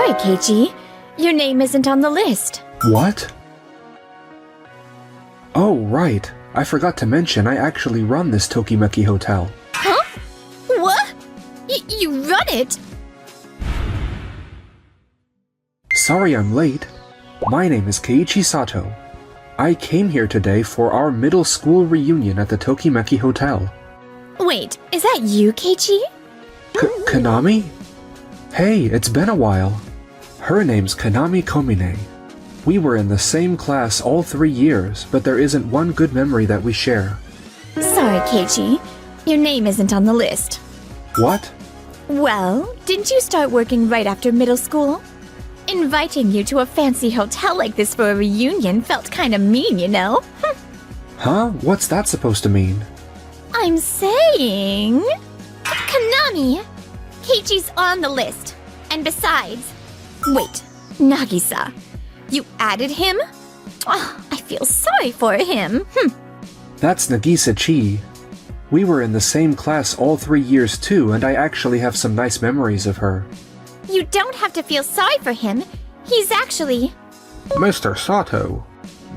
Sorry, Keiichi. Your name isn't on the list. What? Oh, right. I forgot to mention I actually run this Tokimeki hotel. Huh? What? You run it? Sorry I'm late. My name is Keiichi Sato. I came here today for our middle school reunion at the Tokimeki Hotel. Wait, is that you, Keiichi? Kanami? Hey, it's been a while. Her name's Kanami Komine. We were in the same class all 3 years, but there isn't one good memory that we share. Sorry, Keiichi. Your name isn't on the list. What? Well, didn't you start working right after middle school? Inviting you to a fancy hotel like this for a reunion felt kinda mean, you know? Huh? What's that supposed to mean? I'm saying... Kanami! Keiichi's on the list. And besides... Wait, Nagisa. You added him? Oh, I feel sorry for him. That's Nagisa Chi. We were in the same class all 3 years too, and I actually have some nice memories of her. You don't have to feel sorry for him. He's actually... Mr. Sato,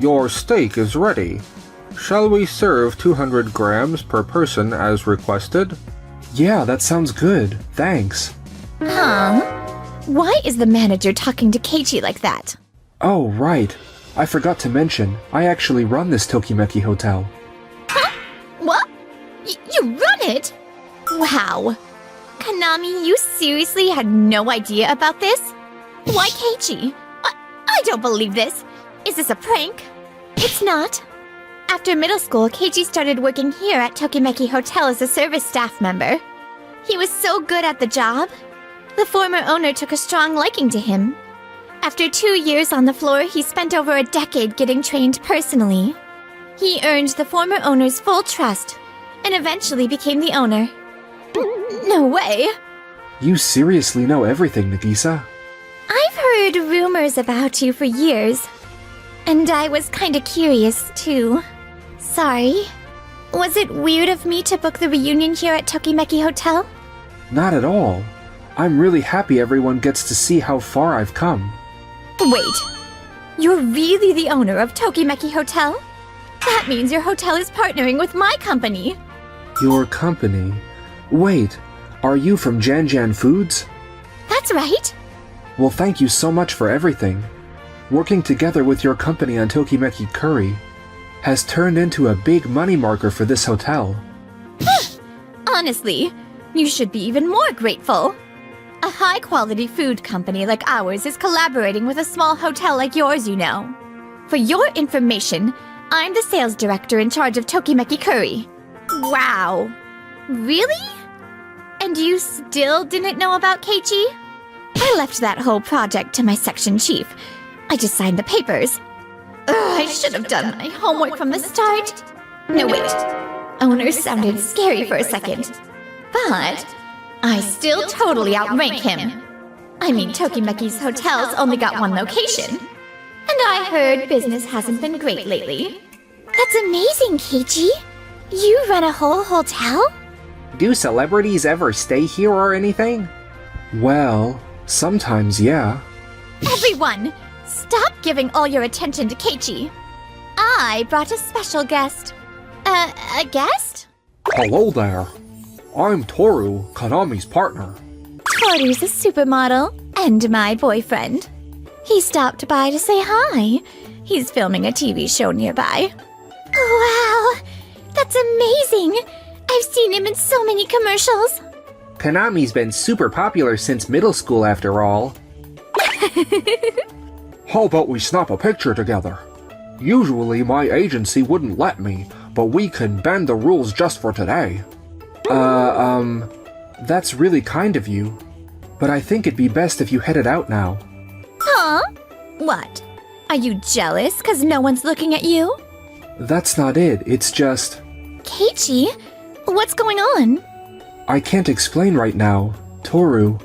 your steak is ready. Shall we serve 200 grams per person as requested? Yeah, that sounds good. Thanks. Huh? Why is the manager talking to Keiichi like that? Oh, right. I forgot to mention, I actually run this Tokimeki hotel. Huh? What? You run it? Wow. Kanami, you seriously had no idea about this? Why Keiichi? I don't believe this. Is this a prank? It's not. After middle school, Keiichi started working here at Tokimeki Hotel as a service staff member. He was so good at the job. The former owner took a strong liking to him. After 2 years on the floor, he spent over a decade getting trained personally. He earned the former owner's full trust and eventually became the owner. No way! You seriously know everything, Nagisa? I've heard rumors about you for years. And I was kinda curious, too. Sorry. Was it weird of me to book the reunion here at Tokimeki Hotel? Not at all. I'm really happy everyone gets to see how far I've come. Wait. You're really the owner of Tokimeki Hotel? That means your hotel is partnering with my company. Your company? Wait, are you from Janjan Foods? That's right. Well, thank you so much for everything. Working together with your company on Tokimeki Curry has turned into a big money marker for this hotel. Honestly, you should be even more grateful. A high-quality food company like ours is collaborating with a small hotel like yours, you know. For your information, I'm the sales director in charge of Tokimeki Curry. Wow. Really? And you still didn't know about Keiichi? I left that whole project to my section chief. I just signed the papers. Ugh, I should have done my homework from the start. No, wait. Owner sounded scary for a second. But I still totally outrank him. I mean, Tokimeki's hotels only got one location. And I heard business hasn't been great lately. That's amazing, Keiichi. You run a whole hotel? Do celebrities ever stay here or anything? Well, sometimes, yeah. Everyone, stop giving all your attention to Keiichi. I brought a special guest. A guest? Hello there. I'm Toru, Kanami's partner. Toru's a supermodel and my boyfriend. He stopped by to say hi. He's filming a TV show nearby. Wow, that's amazing. I've seen him in so many commercials. Konami's been super popular since middle school after all. How about we snap a picture together? Usually my agency wouldn't let me, but we can bend the rules just for today. That's really kind of you. But I think it'd be best if you headed out now. Huh? What? Are you jealous because no one's looking at you? That's not it, it's just... Keiichi, what's going on? I can't explain right now. Toru,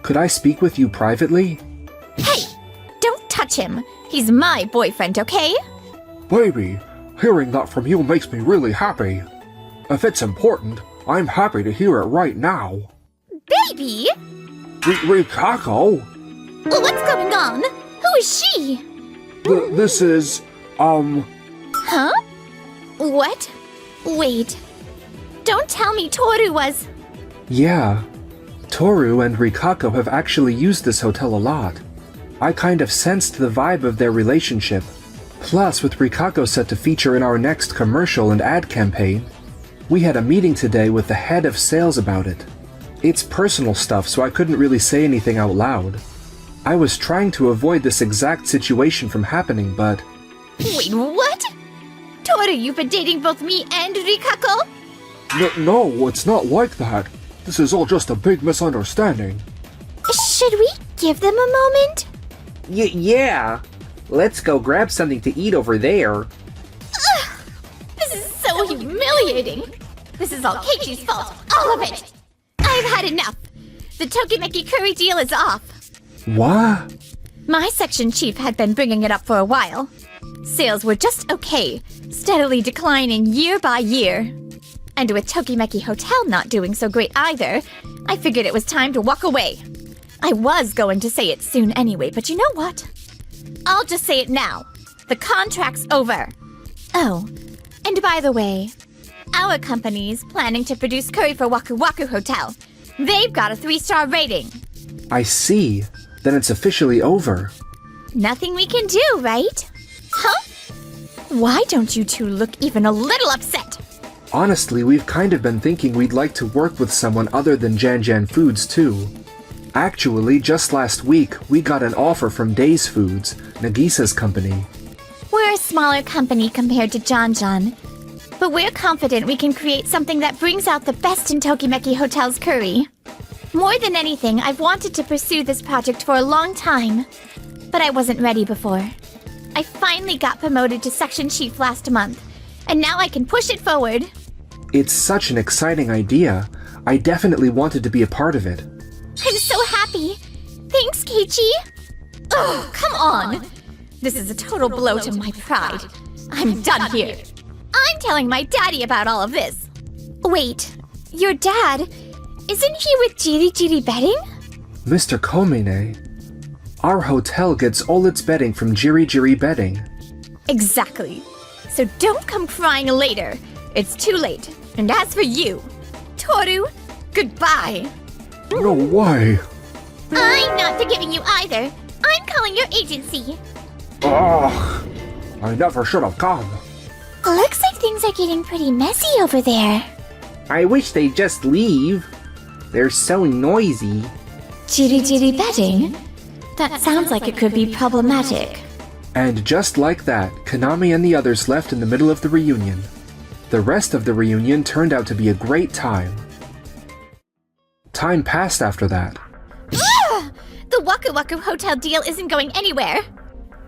could I speak with you privately? Hey! Don't touch him! He's my boyfriend, okay? Baby, hearing that from you makes me really happy. If it's important, I'm happy to hear it right now. Baby! Rikako? What's going on? Who is she? This is, Huh? What? Wait. Don't tell me Toru was... Yeah. Toru and Rikako have actually used this hotel a lot. I kind of sensed the vibe of their relationship. Plus, with Rikako set to feature in our next commercial and ad campaign, we had a meeting today with the head of sales about it. It's personal stuff, so I couldn't really say anything out loud. I was trying to avoid this exact situation from happening, but... Wait, what? Toru, you've been dating both me and Rikako? No, it's not like that. This is all just a big misunderstanding. Should we give them a moment? Yeah. Let's go grab something to eat over there. This is so humiliating. This is all Keiichi's fault, all of it. I've had enough. The Tokimeki curry deal is off. What? My section chief had been bringing it up for a while. Sales were just okay, steadily declining year by year. And with Tokimeki Hotel not doing so great either, I figured it was time to walk away. I was going to say it soon anyway, but you know what? I'll just say it now. The contract's over. Oh, and by the way, our company's planning to produce curry for Waku Waku Hotel. They've got a 3-star rating. I see. Then it's officially over. Nothing we can do, right? Huh? Why don't you two look even a little upset? Honestly, we've kind of been thinking we'd like to work with someone other than Jan Foods too. Actually, just last week, we got an offer from Days Foods, Nagisa's company. We're a smaller company compared to John, but we're confident we can create something that brings out the best in Tokimeki Hotel's curry. More than anything, I've wanted to pursue this project for a long time, but I wasn't ready before. I finally got promoted to section chief last month, and now I can push it forward. It's such an exciting idea. I definitely wanted to be a part of it. I'm so happy. Thanks, Keiichi. Oh, come on. This is a total blow to my pride. I'm done here. I'm telling my daddy about all of this. Wait, your dad? Isn't he with Jiri Jiri Bedding? Mr. Komine, our hotel gets all its bedding from Jiri Jiri Bedding. Exactly. So don't come crying later. It's too late. And as for you, Toru, goodbye. No way. I'm not forgiving you either. I'm calling your agency. Ugh, I never should have come. Looks like things are getting pretty messy over there. I wish they'd just leave. They're so noisy. Jiri Jiri Bedding? That sounds like it could be problematic. And just like that, Konami and the others left in the middle of the reunion. The rest of the reunion turned out to be a great time. Time passed after that. The Waku Waku Hotel deal isn't going anywhere.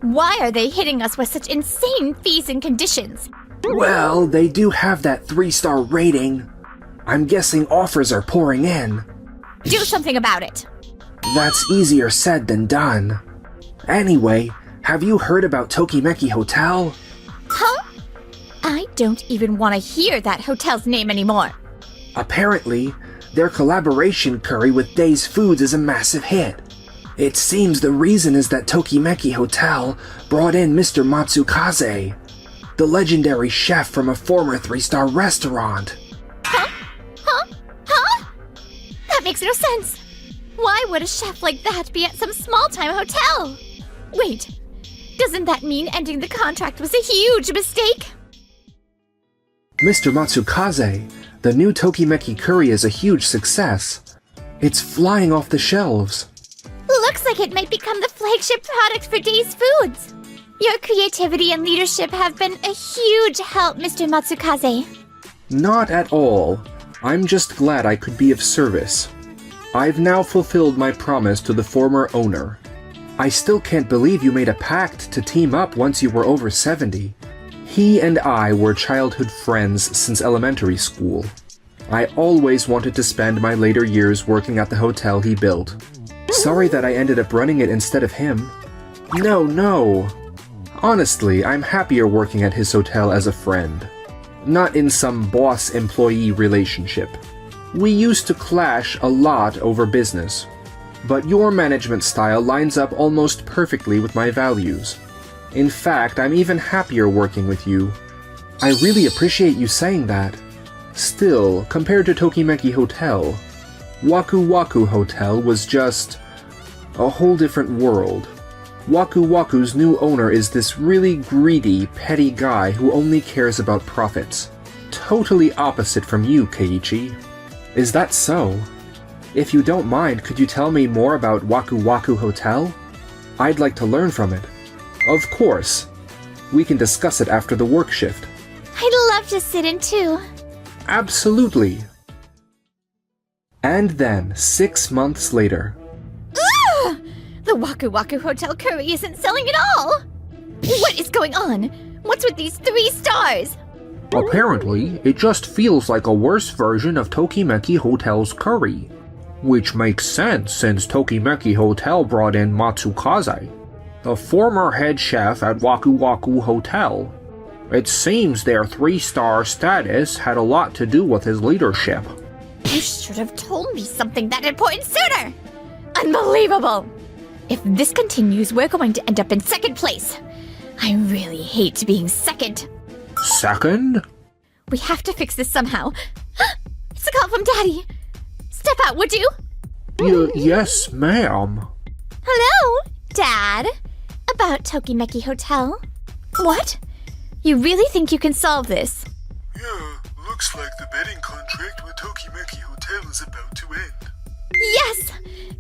Why are they hitting us with such insane fees and conditions? Well, they do have that 3-star rating. I'm guessing offers are pouring in. Do something about it. That's easier said than done. Anyway, have you heard about Tokimeki Hotel? Huh? I don't even want to hear that hotel's name anymore. Apparently, their collaboration curry with Days Foods is a massive hit. It seems the reason is that Tokimeki Hotel brought in Mr. Matsukaze, the legendary chef from a former 3-star restaurant. Huh? That makes no sense. Why would a chef like that be at some small-time hotel? Wait, doesn't that mean ending the contract was a huge mistake? Mr. Matsukaze, the new Tokimeki curry is a huge success. It's flying off the shelves. Looks like it might become the flagship product for Days Foods. Your creativity and leadership have been a huge help, Mr. Matsukaze. Not at all. I'm just glad I could be of service. I've now fulfilled my promise to the former owner. I still can't believe you made a pact to team up once you were over 70. He and I were childhood friends since elementary school. I always wanted to spend my later years working at the hotel he built. Sorry that I ended up running it instead of him. No. Honestly, I'm happier working at his hotel as a friend. Not in some boss-employee relationship. We used to clash a lot over business. but your management style lines up almost perfectly with my values. In fact, I'm even happier working with you. I really appreciate you saying that. Still, compared to Tokimeki Hotel, Waku Waku Hotel was just a whole different world. Waku Waku's new owner is this really greedy, petty guy who only cares about profits. Totally opposite from you, Keiichi. Is that so? If you don't mind, could you tell me more about Waku Waku Hotel? I'd like to learn from it. Of course. We can discuss it after the work shift. I'd love to sit in too. Absolutely. And then, 6 months later. Ugh! The Waku Waku Hotel curry isn't selling at all! What is going on? What's with these 3 stars? Apparently, it just feels like a worse version of Tokimeki Hotel's curry. Which makes sense since Tokimeki Hotel brought in Matsukaze, the former head chef at Waku Waku Hotel. It seems their 3-star status had a lot to do with his leadership. You should have told me something that important sooner! Unbelievable! If this continues, we're going to end up in 2nd place. I really hate being 2nd. Second? We have to fix this somehow. It's a call from Daddy. Step out, would you? Yes, ma'am. Hello, Dad. About Tokimeki Hotel. What? You really think you can solve this? Yeah, looks like the betting contract with Tokimeki Hotel is about to end. Yes!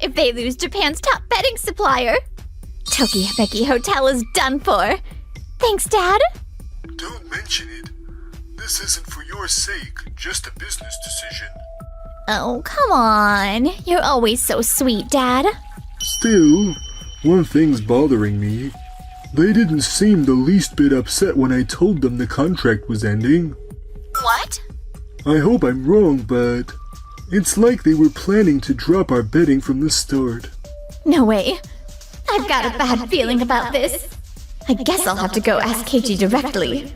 If they lose Japan's top betting supplier, Tokimeki Hotel is done for. Thanks, Dad. Don't mention it. This isn't for your sake, just a business decision. Oh, come on. You're always so sweet, Dad. Still, one thing's bothering me. They didn't seem the least bit upset when I told them the contract was ending. What? I hope I'm wrong, but it's like they were planning to drop our betting from the start. No way. I've got a bad feeling about this. I guess I'll have to go ask Keiji directly.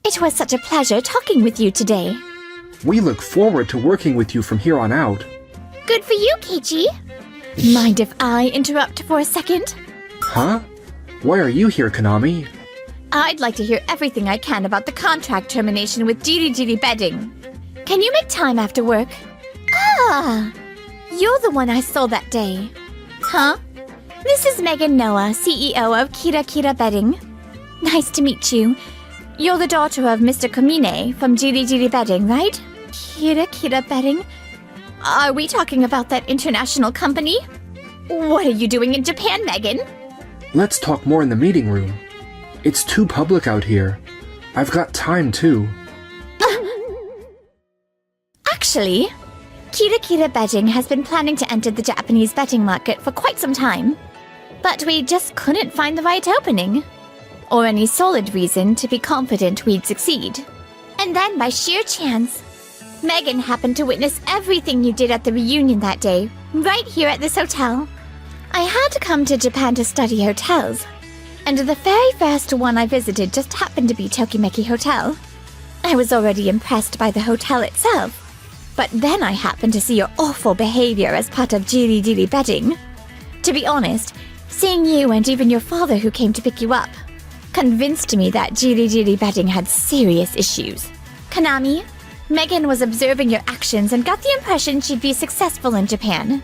It was such a pleasure talking with you today. We look forward to working with you from here on out. Good for you, Keiji. Mind if I interrupt for a second? Huh? Why are you here, Konami? I'd like to hear everything I can about the contract termination with Jiri Bedding. Can you make time after work? Ah, you're the one I saw that day. Huh? This is Megan Noah, CEO of Kira Bedding. Nice to meet you. You're the daughter of Mr. Komine from Jiri Bedding, right? Kira Bedding? Are we talking about that international company? What are you doing in Japan, Megan? Let's talk more in the meeting room. It's too public out here. I've got time too. Actually, Kira Bedding has been planning to enter the Japanese betting market for quite some time. But we just couldn't find the right opening. Or any solid reason to be confident we'd succeed. And then by sheer chance, Megan happened to witness everything you did at the reunion that day, right here at this hotel. I had to come to Japan to study hotels, and the very first one I visited just happened to be Tokimeki Hotel. I was already impressed by the hotel itself, but then I happened to see your awful behavior as part of Jiri Bedding. To be honest, seeing you and even your father who came to pick you up convinced me that Jiri Bedding had serious issues. Konami, Megan was observing your actions and got the impression she'd be successful in Japan.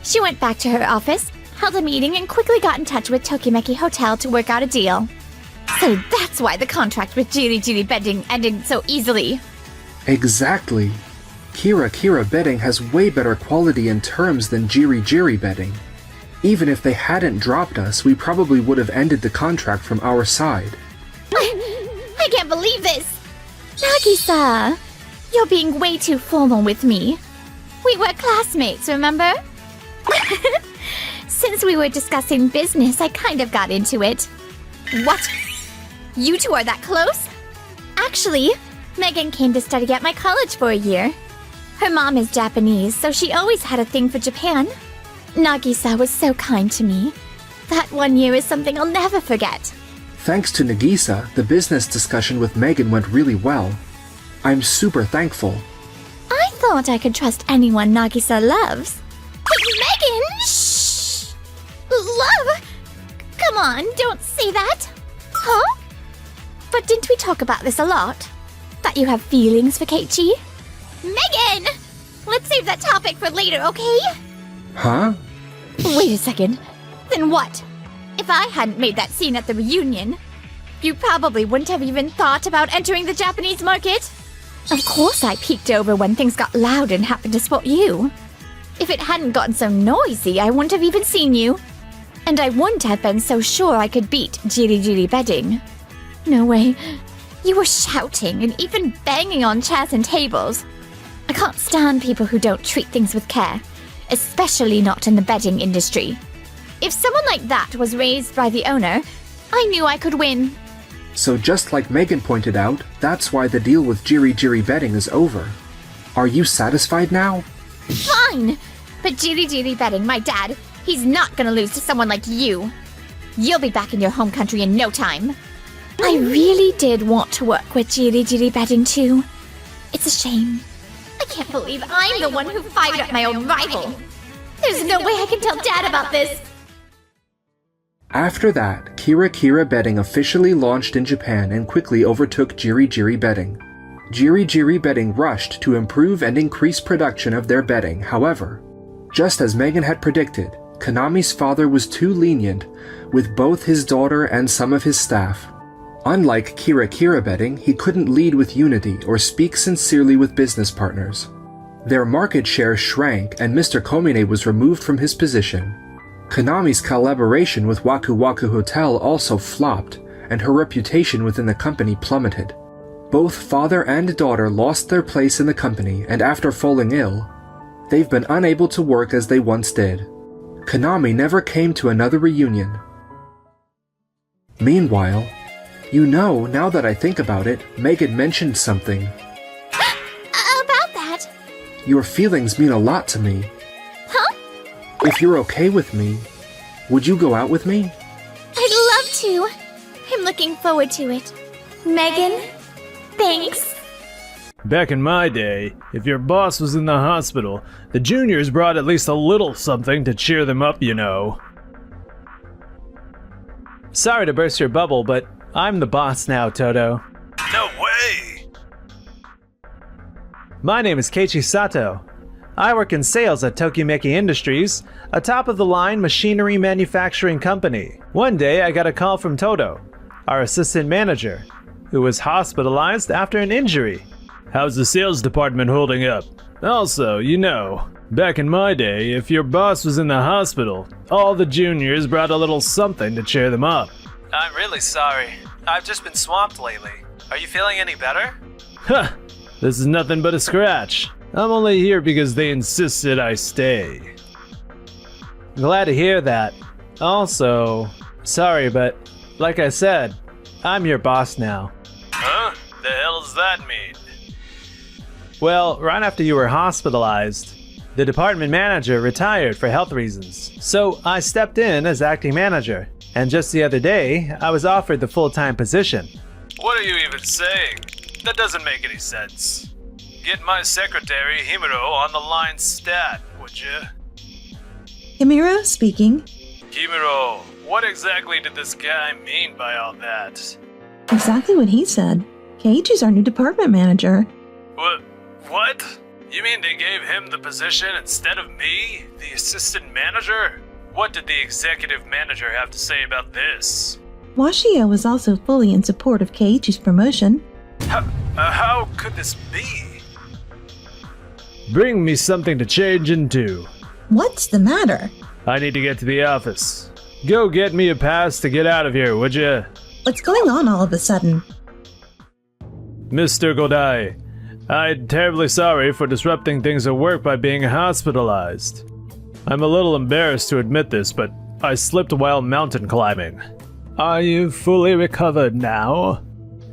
She went back to her office, held a meeting, and quickly got in touch with Tokimeki Hotel to work out a deal. So that's why the contract with Jiri Bedding ended so easily. Exactly. Kira Bedding has way better quality and terms than Jiri Bedding. Even if they hadn't dropped us, we probably would have ended the contract from our side. I can't believe this! Nagisa, you're being way too formal with me. We were classmates, remember? Since we were discussing business, I kind of got into it. What? You two are that close? Actually, Megan came to study at my college for a year. Her mom is Japanese, so she always had a thing for Japan. Nagisa was so kind to me. That 1 year is something I'll never forget. Thanks to Nagisa, the business discussion with Megan went really well. I'm super thankful. I thought I could trust anyone Nagisa loves. Hey, Megan! Shh! Love! Come on, don't say that! Huh? But didn't we talk about this a lot? That you have feelings for Keiichi? Megan! Let's save that topic for later, okay? Huh? Wait a second. Then what? If I hadn't made that scene at the reunion, you probably wouldn't have even thought about entering the Japanese market. Of course I peeked over when things got loud and happened to spot you. If it hadn't gotten so noisy, I wouldn't have even seen you. And I wouldn't have been so sure I could beat Jiri Jiri bedding. No way. You were shouting and even banging on chairs and tables. I can't stand people who don't treat things with care, especially not in the bedding industry. If someone like that was raised by the owner, I knew I could win. So just like Megan pointed out, that's why the deal with Jiri Jiri bedding is over. Are you satisfied now? Fine! But Jiri Jiri bedding, my dad, he's not gonna lose to someone like you. You'll be back in your home country in no time. I really did want to work with Jiri Jiri bedding too. It's a shame. I can't believe I'm the one who fired up my own rival. There's no way I can tell Dad about this. After that, Kira Kira Bedding officially launched in Japan and quickly overtook Jiri Jiri Bedding. Jiri Jiri Bedding rushed to improve and increase production of their bedding. However, just as Megan had predicted, Konami's father was too lenient with both his daughter and some of his staff. Unlike Kira Kira Bedding, he couldn't lead with unity or speak sincerely with business partners. Their market share shrank and Mr. Komine was removed from his position. Konami's collaboration with Waku Waku Hotel also flopped, and her reputation within the company plummeted. Both father and daughter lost their place in the company, and after falling ill, they've been unable to work as they once did. Konami never came to another reunion. Meanwhile, now that I think about it, Megan mentioned something. About that? Your feelings mean a lot to me. Huh? If you're okay with me, would you go out with me? I'd love to. I'm looking forward to it. Megan, thanks. Back in my day, if your boss was in the hospital, the juniors brought at least a little something to cheer them up, you know. Sorry to burst your bubble, but I'm the boss now, Toto. No way! My name is Keiichi Sato. I work in sales at Tokimeki Industries, a top-of-the-line machinery manufacturing company. One day, I got a call from Toto, our assistant manager, who was hospitalized after an injury. How's the sales department holding up? Also, back in my day, if your boss was in the hospital, all the juniors brought a little something to cheer them up. I'm really sorry. I've just been swamped lately. Are you feeling any better? Huh! This is nothing but a scratch. I'm only here because they insisted I stay. Glad to hear that. Also, sorry, but like I said, I'm your boss now. Huh? The hell does that mean? Well, right after you were hospitalized, the department manager retired for health reasons. So I stepped in as acting manager. And just the other day, I was offered the full-time position. What are you even saying? That doesn't make any sense. Get my secretary, Himuro, on the line stat, would you? Himuro speaking. Himuro, what exactly did this guy mean by all that? Exactly what he said. Keiichi's our new department manager. What? You mean they gave him the position instead of me, the assistant manager? What did the executive manager have to say about this? Washio was also fully in support of Keiichi's promotion. How could this be? Bring me something to change into. What's the matter? I need to get to the office. Go get me a pass to get out of here, would you? What's going on all of a sudden? Mr. Godai, I'm terribly sorry for disrupting things at work by being hospitalized. I'm a little embarrassed to admit this, but I slipped while mountain climbing. Are you fully recovered now?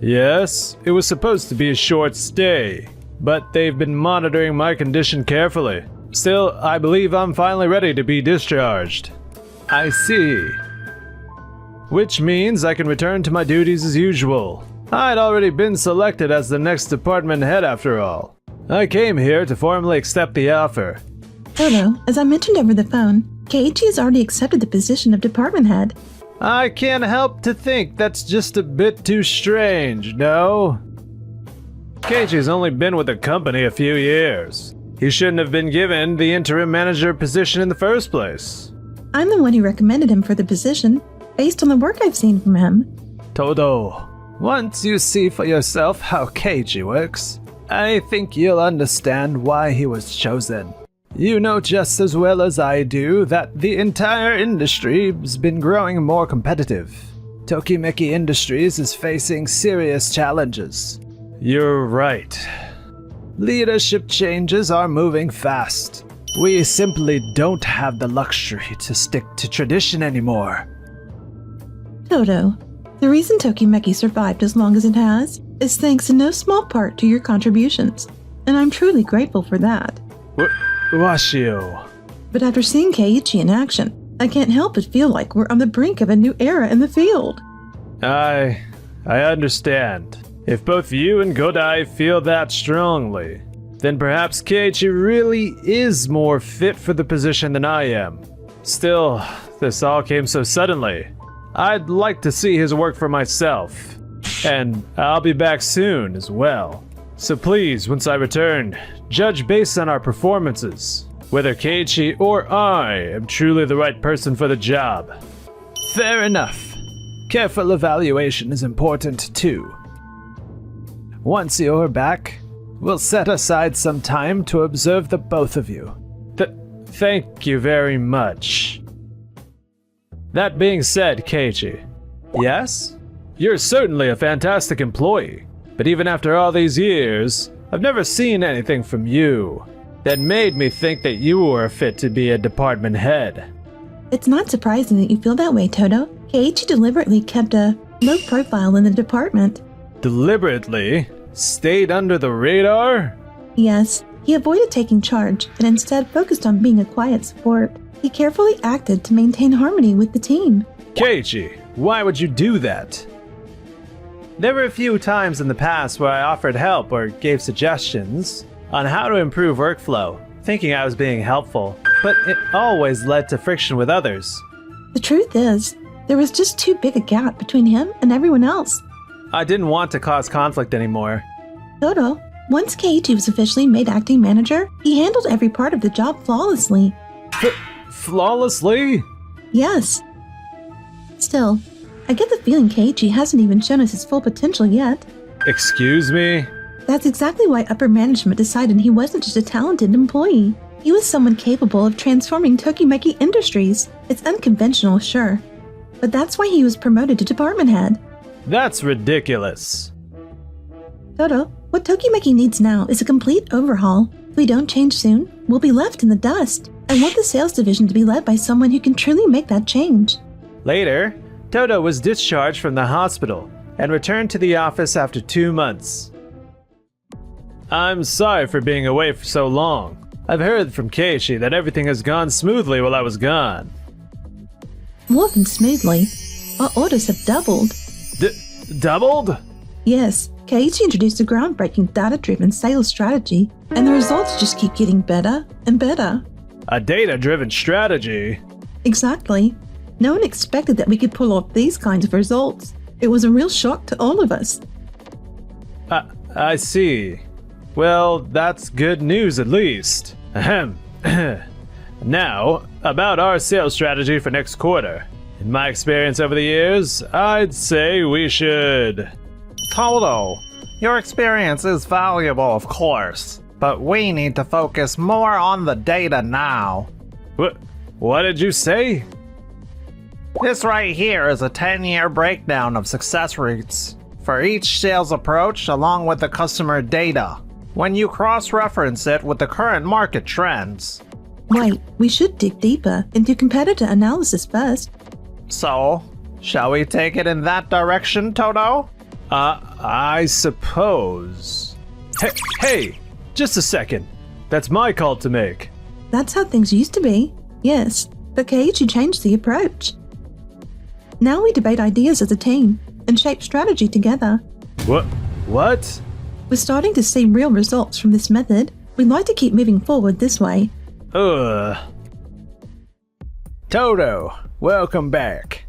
Yes, it was supposed to be a short stay, but they've been monitoring my condition carefully. Still, I believe I'm finally ready to be discharged. I see. Which means I can return to my duties as usual. I'd already been selected as the next department head after all. I came here to formally accept the offer. Toto, as I mentioned over the phone, Keiichi has already accepted the position of department head. I can't help to think that's just a bit too strange, no? Keiichi's only been with the company a few years. He shouldn't have been given the interim manager position in the first place. I'm the one who recommended him for the position, based on the work I've seen from him. Todo, once you see for yourself how Keiichi works, I think you'll understand why he was chosen. You know just as well as I do that the entire industry has been growing more competitive. Tokimeki Industries is facing serious challenges. You're right. Leadership changes are moving fast. We simply don't have the luxury to stick to tradition anymore. Toto, the reason Tokimeki survived as long as it has is thanks in no small part to your contributions, and I'm truly grateful for that. Washio. But after seeing Keiichi in action, I can't help but feel like we're on the brink of a new era in the field. I understand. If both you and Godai feel that strongly, then perhaps Keiichi really is more fit for the position than I am. Still, this all came so suddenly. I'd like to see his work for myself. And I'll be back soon as well. So please, once I return, judge based on our performances, whether Keiichi or I am truly the right person for the job. Fair enough. Careful evaluation is important too. Once you're back, we'll set aside some time to observe the both of you. Thank you very much. That being said, Keiichi. Yes? You're certainly a fantastic employee, but even after all these years, I've never seen anything from you that made me think that you were fit to be a department head. It's not surprising that you feel that way, Toto. Keiichi deliberately kept a low profile in the department. Deliberately? Stayed under the radar? Yes, he avoided taking charge and instead focused on being a quiet support. He carefully acted to maintain harmony with the team. Keiichi, why would you do that? There were a few times in the past where I offered help or gave suggestions on how to improve workflow, thinking I was being helpful, but it always led to friction with others. The truth is, there was just too big a gap between him and everyone else. I didn't want to cause conflict anymore. Toto, once Keiichi was officially made acting manager, he handled every part of the job flawlessly. Flawlessly? Yes. Still, I get the feeling Keiichi hasn't even shown us his full potential yet. Excuse me? That's exactly why upper management decided he wasn't just a talented employee. He was someone capable of transforming Tokimeki Industries. It's unconventional, sure, but that's why he was promoted to department head. That's ridiculous. Toto, what Tokimeki needs now is a complete overhaul. If we don't change soon, we'll be left in the dust. I want the sales division to be led by someone who can truly make that change. Later, Toto was discharged from the hospital and returned to the office after 2 months. I'm sorry for being away for so long. I've heard from Keiichi that everything has gone smoothly while I was gone. More than smoothly. Our orders have doubled. Doubled? Yes, Keiichi introduced a groundbreaking data-driven sales strategy, and the results just keep getting better and better. A data-driven strategy? Exactly. No one expected that we could pull off these kinds of results. It was a real shock to all of us. I see. Well, that's good news at least. Ahem. Now, about our sales strategy for next quarter. In my experience over the years, I'd say we should... Toto, your experience is valuable, of course, but we need to focus more on the data now. What did you say? This right here is a 10-year breakdown of success rates for each sales approach along with the customer data. When you cross-reference it with the current market trends. Wait, we should dig deeper into competitor analysis first. So, shall we take it in that direction, Toto? I suppose. Hey, just a second. That's my call to make. That's how things used to be, yes, but Keiichi changed the approach. Now we debate ideas as a team and shape strategy together. What? We're starting to see real results from this method. We'd like to keep moving forward this way. Ugh. Toto, welcome back.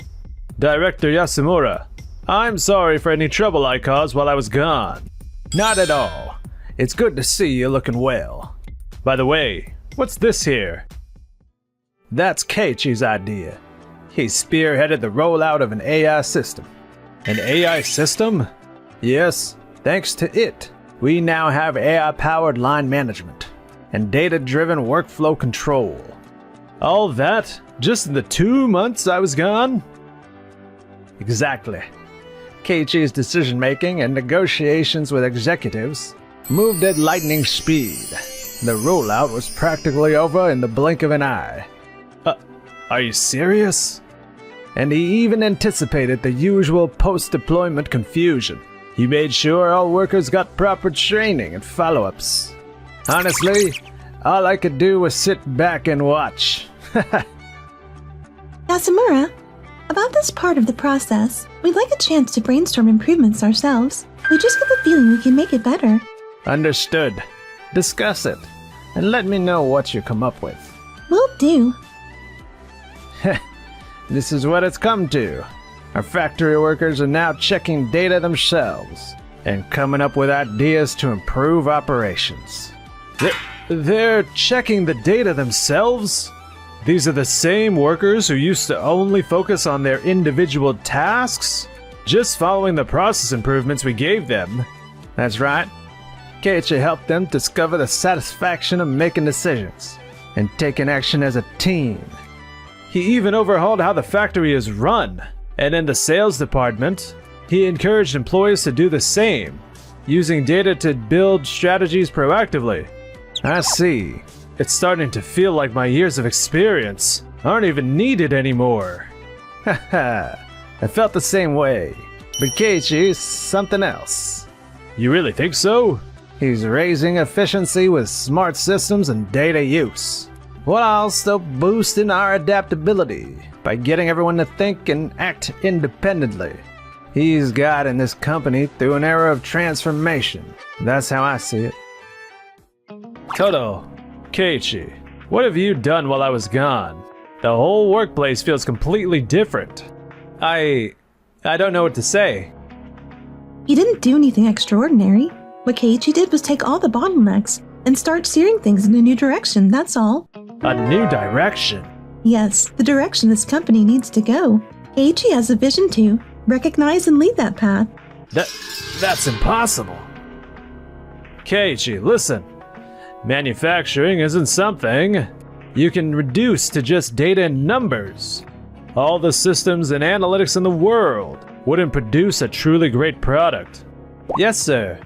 Director Yasumura, I'm sorry for any trouble I caused while I was gone. Not at all. It's good to see you looking well. By the way, what's this here? That's Keiichi's idea. He spearheaded the rollout of an AI system. An AI system? Yes, thanks to it, we now have AI-powered line management and data-driven workflow control. All that? Just in the 2 months I was gone? Exactly. Keiichi's decision-making and negotiations with executives moved at lightning speed. The rollout was practically over in the blink of an eye. Are you serious? And he even anticipated the usual post-deployment confusion. He made sure all workers got proper training and follow-ups. Honestly, all I could do was sit back and watch. Yasumura, about this part of the process, we'd like a chance to brainstorm improvements ourselves. We just get the feeling we can make it better. Understood. Discuss it, and let me know what you come up with. Will do. This is what it's come to. Our factory workers are now checking data themselves and coming up with ideas to improve operations. They're checking the data themselves? These are the same workers who used to only focus on their individual tasks? Just following the process improvements we gave them. That's right. Keiichi helped them discover the satisfaction of making decisions and taking action as a team. He even overhauled how the factory is run. And in the sales department, he encouraged employees to do the same, using data to build strategies proactively. I see. It's starting to feel like my years of experience aren't even needed anymore. Haha, I felt the same way. But Keiichi is something else. You really think so? He's raising efficiency with smart systems and data use, while still boosting our adaptability by getting everyone to think and act independently. He's guiding this company through an era of transformation. That's how I see it. Toto, Keiichi, what have you done while I was gone? The whole workplace feels completely different. I don't know what to say. He didn't do anything extraordinary. What Keiichi did was take all the bottlenecks and start steering things in a new direction, that's all. A new direction? Yes, the direction this company needs to go. Keiichi has a vision to recognize and lead that path. That's impossible. Keiichi, listen. Manufacturing isn't something you can reduce to just data and numbers. All the systems and analytics in the world wouldn't produce a truly great product. Yes, sir.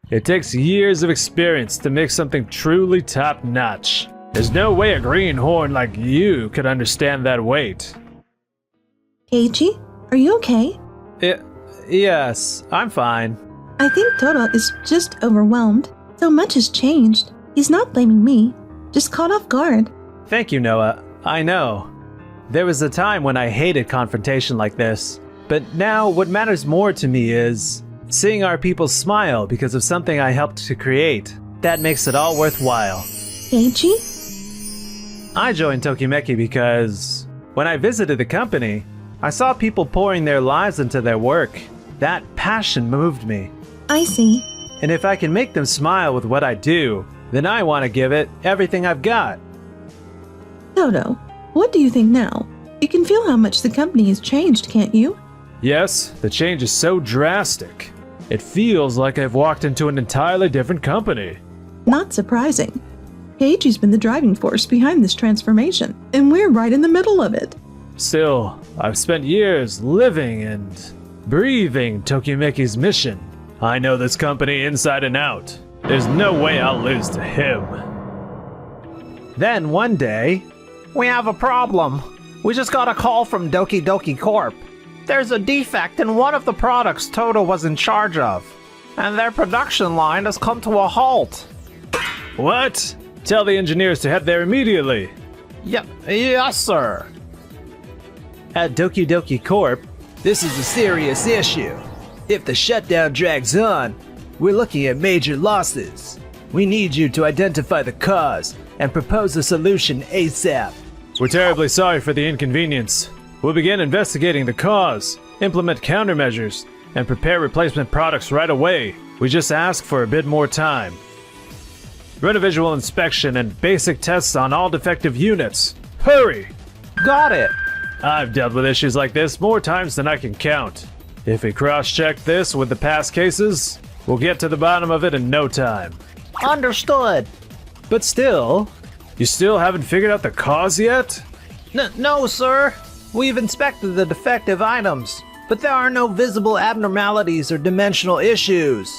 It takes years of experience to make something truly top-notch. There's no way a greenhorn like you could understand that weight. Keiichi, are you okay? Yes, I'm fine. I think Toto is just overwhelmed. So much has changed. He's not blaming me, just caught off guard. Thank you, Noah. I know. There was a time when I hated confrontation like this, but now what matters more to me is seeing our people smile because of something I helped to create. That makes it all worthwhile. Keiichi? I joined Tokimeki because when I visited the company, I saw people pouring their lives into their work. That passion moved me. I see. And if I can make them smile with what I do, then I want to give it everything I've got. Toto, what do you think now? You can feel how much the company has changed, can't you? Yes, the change is so drastic. It feels like I've walked into an entirely different company. Not surprising. Keiichi's been the driving force behind this transformation, and we're right in the middle of it. Still, I've spent years living and breathing Tokimeki's mission. I know this company inside and out. There's no way I'll lose to him. Then one day, we have a problem. We just got a call from Doki Doki Corp. There's a defect in one of the products Toto was in charge of, and their production line has come to a halt. What? Tell the engineers to head there immediately. Yes, sir. At Doki Doki Corp, this is a serious issue. If the shutdown drags on, we're looking at major losses. We need you to identify the cause and propose a solution ASAP. We're terribly sorry for the inconvenience. We'll begin investigating the cause, implement countermeasures, and prepare replacement products right away. We just ask for a bit more time. Run a visual inspection and basic tests on all defective units. Hurry! Got it! I've dealt with issues like this more times than I can count. If we cross-check this with the past cases, we'll get to the bottom of it in no time. Understood. But still, you still haven't figured out the cause yet? No, sir. We've inspected the defective items, but there are no visible abnormalities or dimensional issues.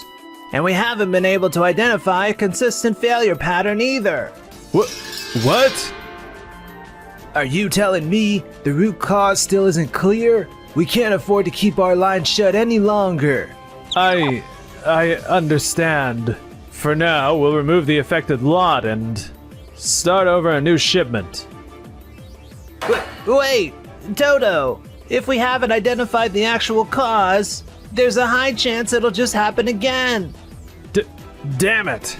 And we haven't been able to identify a consistent failure pattern either. What? Are you telling me the root cause still isn't clear? We can't afford to keep our line shut any longer. I understand. For now, we'll remove the affected lot and start over a new shipment. Wait, Toto. If we haven't identified the actual cause, there's a high chance it'll just happen again. Damn it!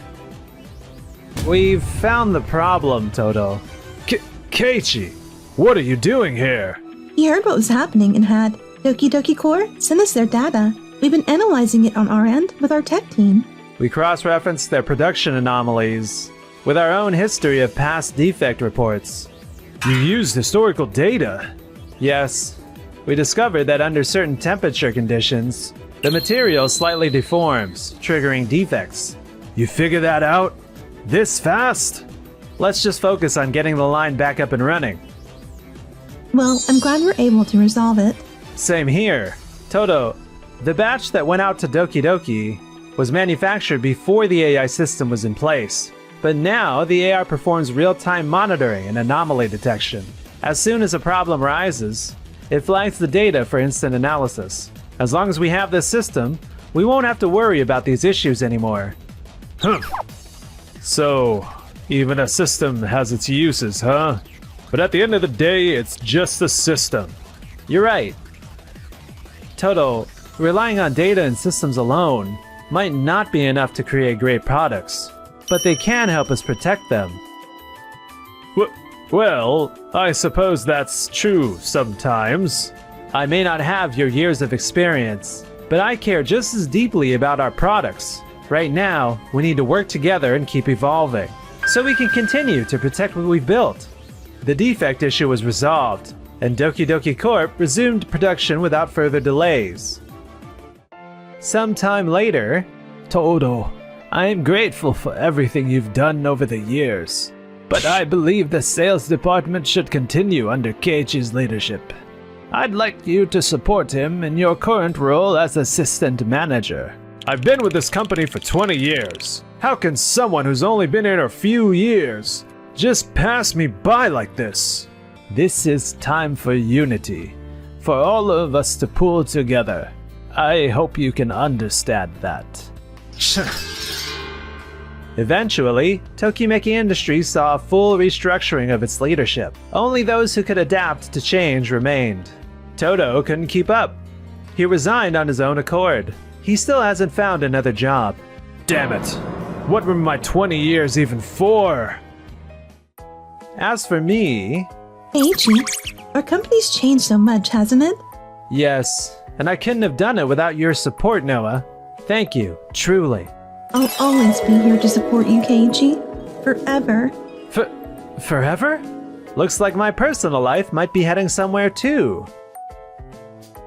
We've found the problem, Toto. Keiichi, what are you doing here? He heard what was happening and had Doki Doki Corp send us their data. We've been analyzing it on our end with our tech team. We cross-referenced their production anomalies with our own history of past defect reports. You used historical data? Yes, we discovered that under certain temperature conditions, the material slightly deforms, triggering defects. You figured that out? This fast? Let's just focus on getting the line back up and running. Well, I'm glad we're able to resolve it. Same here. Toto, the batch that went out to Doki Doki was manufactured before the AI system was in place. But now, the AI performs real-time monitoring and anomaly detection. As soon as a problem rises, it flags the data for instant analysis. As long as we have this system, we won't have to worry about these issues anymore. So, even a system has its uses, huh? But at the end of the day, it's just a system. You're right. Toto, relying on data and systems alone might not be enough to create great products, but they can help us protect them. Well, I suppose that's true sometimes. I may not have your years of experience, but I care just as deeply about our products. Right now, we need to work together and keep evolving, so we can continue to protect what we've built. The defect issue was resolved, and Doki Doki Corp resumed production without further delays. Sometime later, Toto, I am grateful for everything you've done over the years, but I believe the sales department should continue under Keiichi's leadership. I'd like you to support him in your current role as assistant manager. I've been with this company for 20 years. How can someone who's only been here a few years just pass me by like this? This is time for unity, for all of us to pull together. I hope you can understand that. Eventually, Tokimeki Industries saw a full restructuring of its leadership. Only those who could adapt to change remained. Toto couldn't keep up. He resigned on his own accord. He still hasn't found another job. Damn it! What were my 20 years even for? As for me... Keiichi, our company's changed so much, hasn't it? Yes, and I couldn't have done it without your support, Noah. Thank you, truly. I'll always be here to support you, Keiichi. Forever. Forever? Looks like my personal life might be heading somewhere too.